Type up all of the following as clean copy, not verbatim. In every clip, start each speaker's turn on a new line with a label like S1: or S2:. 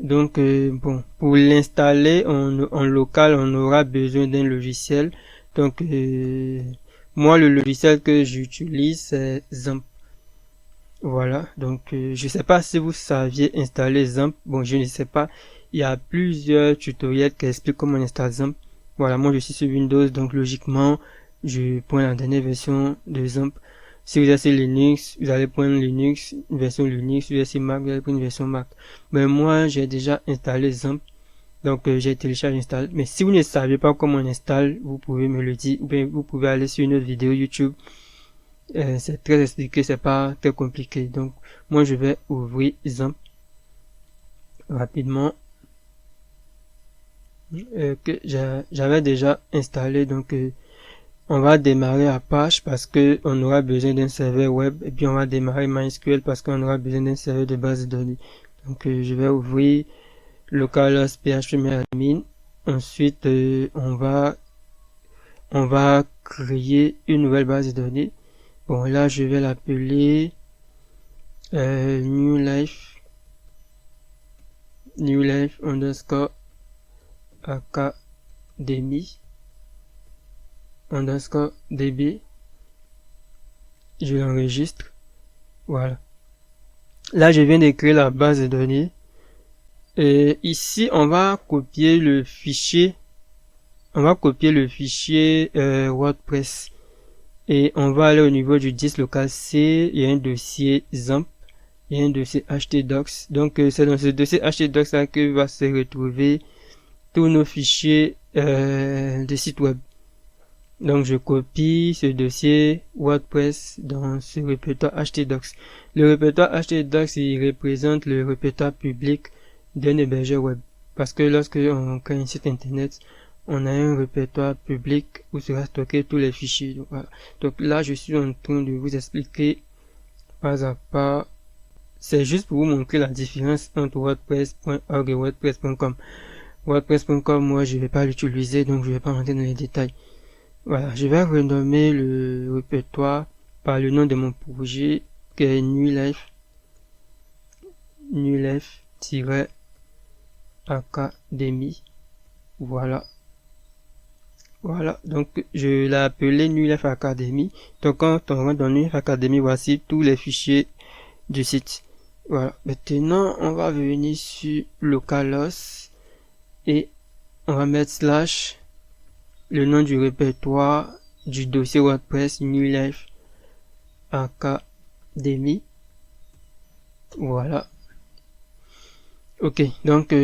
S1: Donc, bon, pour l'installer en local, on aura besoin d'un logiciel. Donc, moi, le logiciel que j'utilise, c'est Xampp. Voilà. Donc, je sais pas si vous saviez installer Xampp. Bon, je ne sais pas. Il y a plusieurs tutoriels qui expliquent comment on installe Xampp. Voilà. Moi, je suis sur Windows. Donc, logiquement, je prends la dernière version de Xampp. Si vous êtes sur Linux, vous allez prendre Linux, une version Linux. Si vous êtes sur Mac, vous allez prendre une version Mac. Mais moi, j'ai déjà installé Xampp. Donc, j'ai téléchargé, installé. Mais si vous ne savez pas comment on installe, vous pouvez me le dire. Ou bien, vous pouvez aller sur une autre vidéo YouTube. C'est très expliqué, c'est pas très compliqué. Donc, moi, je vais ouvrir Xampp rapidement. Que j'avais déjà installé. Donc, on va démarrer Apache parce que on aura besoin d'un serveur web. Et puis, on va démarrer MySQL parce qu'on aura besoin d'un serveur de base de données. Donc, je vais ouvrir localhost phpMyAdmin. Ensuite, on va créer une nouvelle base de données. Bon, là, je vais l'appeler New Life underscore Academy underscore DB. Je l'enregistre. Voilà. Là, je viens de créer la base de données. Et ici, on va copier le fichier. WordPress. Et on va aller au niveau du disque local C. Il y a un dossier Xampp. Il y a un dossier htdocs. Donc, c'est dans ce dossier htdocs là que va se retrouver tous nos fichiers de site web. Donc, je copie ce dossier WordPress dans ce répertoire htdocs. Le répertoire htdocs, il représente le répertoire public d'un hébergeur web. Parce que lorsque on crée un site internet, on a un répertoire public où sera stocké tous les fichiers. Donc, voilà. Donc là, je suis en train de vous expliquer pas à pas. C'est juste pour vous montrer la différence entre WordPress.org et WordPress.com. WordPress.com, moi, je vais pas l'utiliser, donc je vais pas rentrer dans les détails. Voilà, je vais renommer le répertoire par le nom de mon projet, qui est Newlife-Academy. Voilà. Voilà, donc je l'ai appelé New Life Academy. Donc quand on rentre dans New Life Academy, voici tous les fichiers du site. Voilà, maintenant on va venir sur localhost et on va mettre slash le nom du répertoire du dossier WordPress New Life Academy. Voilà. Ok, donc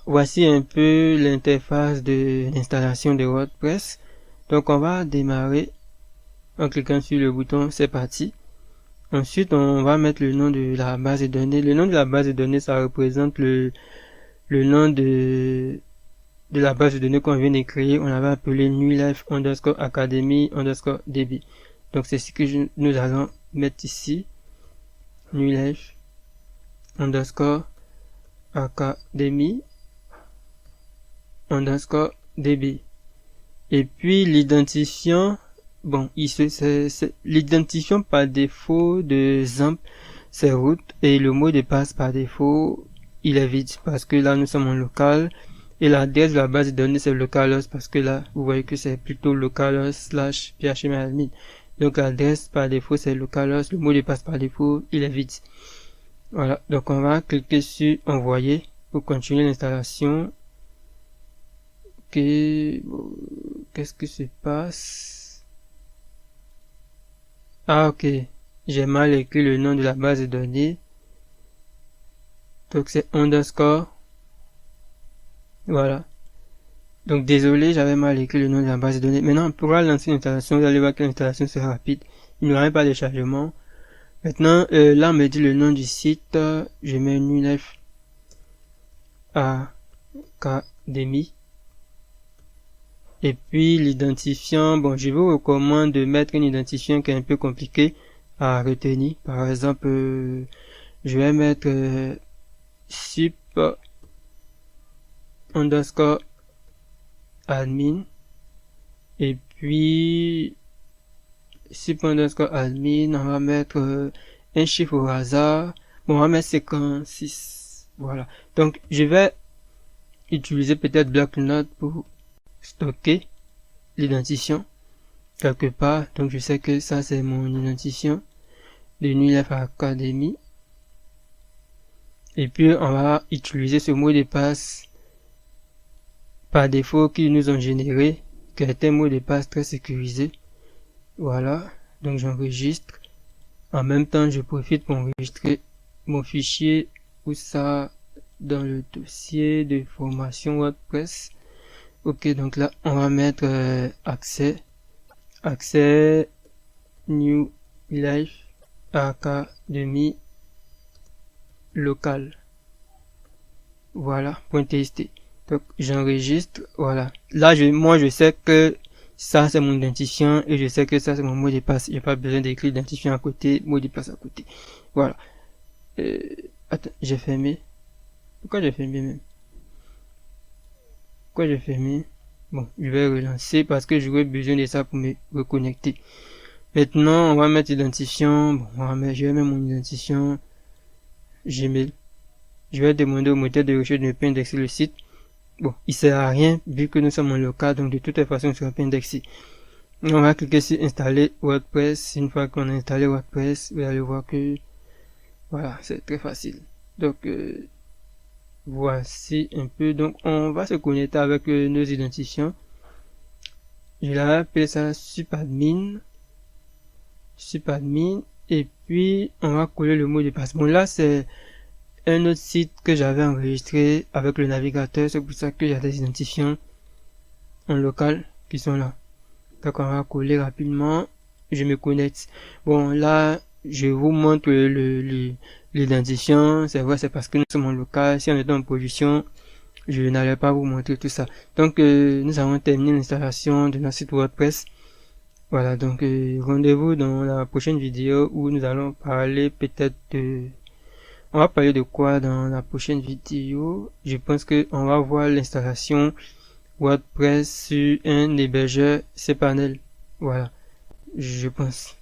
S1: voici un peu l'interface de l'installation de WordPress. Donc on va démarrer en cliquant sur le bouton c'est parti. Ensuite on va mettre le nom de la base de données. Le nom de la base de données, ça représente le nom de la base de données qu'on vient de créer. On avait appelé newlife underscore academy underscore db. Donc c'est ce que nous allons mettre ici. Newlife underscore academy underscore db. Et puis l'identifiant, bon, c'est l'identifiant par défaut de Xampp, c'est root, et le mot de passe par défaut, il est vide, parce que là nous sommes en local, et l'adresse de la base de données c'est localhost, parce que là vous voyez que c'est plutôt localhost / phpMyAdmin. Donc l'adresse par défaut c'est localhost, le mot de passe par défaut il est vide. Voilà, donc on va cliquer sur envoyer pour continuer l'installation. Qu'est-ce qui se passe? Ah ok, j'ai mal écrit le nom de la base de données. Donc c'est underscore. Voilà. Donc désolé, j'avais mal écrit le nom de la base de données. Maintenant on pourra lancer l'installation, vous allez voir que l'installation sera rapide. Il n'y aura pas de chargement. Maintenant, là, on me dit le nom du site. Je mets New Life Academy. Et puis, l'identifiant. Bon, je vous recommande de mettre un identifiant qui est un peu compliqué à retenir. Par exemple, je vais mettre sup underscore admin. Et puis, sup underscore admin, on va mettre un chiffre au hasard. Bon, on va mettre 56. Voilà. Donc, je vais utiliser peut-être Blocknote pour stocker l'identifiant quelque part. Donc, je sais que ça, c'est mon identifiant de New Life Academy. Et puis, on va utiliser ce mot de passe par défaut qu'ils nous ont généré, qui est un mot de passe très sécurisé. Voilà. Donc, j'enregistre. En même temps, je profite pour enregistrer mon fichier où ça dans le dossier de formation WordPress. Ok, donc là, on va mettre accès New Life Academy local. Voilà, .txt. Donc j'enregistre, voilà. Là, moi je sais que ça c'est mon identifiant et je sais que ça c'est mon mot de passe. Il n'y a pas besoin d'écrire identifiant à côté, mot de passe à côté. Voilà. Attends, j'ai fermé. Pourquoi j'ai fermé même? Pourquoi j'ai fermé? Bon, je vais relancer parce que j'aurais besoin de ça pour me reconnecter. Maintenant, on va mettre identifiant. Bon, je vais mettre mon identifiant Gmail. Je vais demander au moteur de recherche de ne pas indexer le site. Bon, il sert à rien vu que nous sommes en local, donc de toute façon, il ne sera pas indexé. On va cliquer sur installer WordPress. Une fois qu'on a installé WordPress, vous allez voir que voilà, c'est très facile. Donc, voici un peu. Donc, on va se connecter avec nos identifiants. Je vais appeler ça supadmin. Et puis, on va coller le mot de passe. Bon, là, c'est un autre site que j'avais enregistré avec le navigateur. C'est pour ça qu'il y a des identifiants en local qui sont là. Donc, on va coller rapidement. Je me connecte. Bon, là, je vous montre l'identifiant. C'est vrai, c'est parce que nous sommes en local. Si on était en production, je n'allais pas vous montrer tout ça. Donc, nous avons terminé l'installation de notre site WordPress. Voilà, donc rendez-vous dans la prochaine vidéo où nous allons parler peut-être de... On va parler de quoi dans la prochaine vidéo? Je pense que on va voir l'installation WordPress sur un hébergeur cPanel. Voilà, je pense.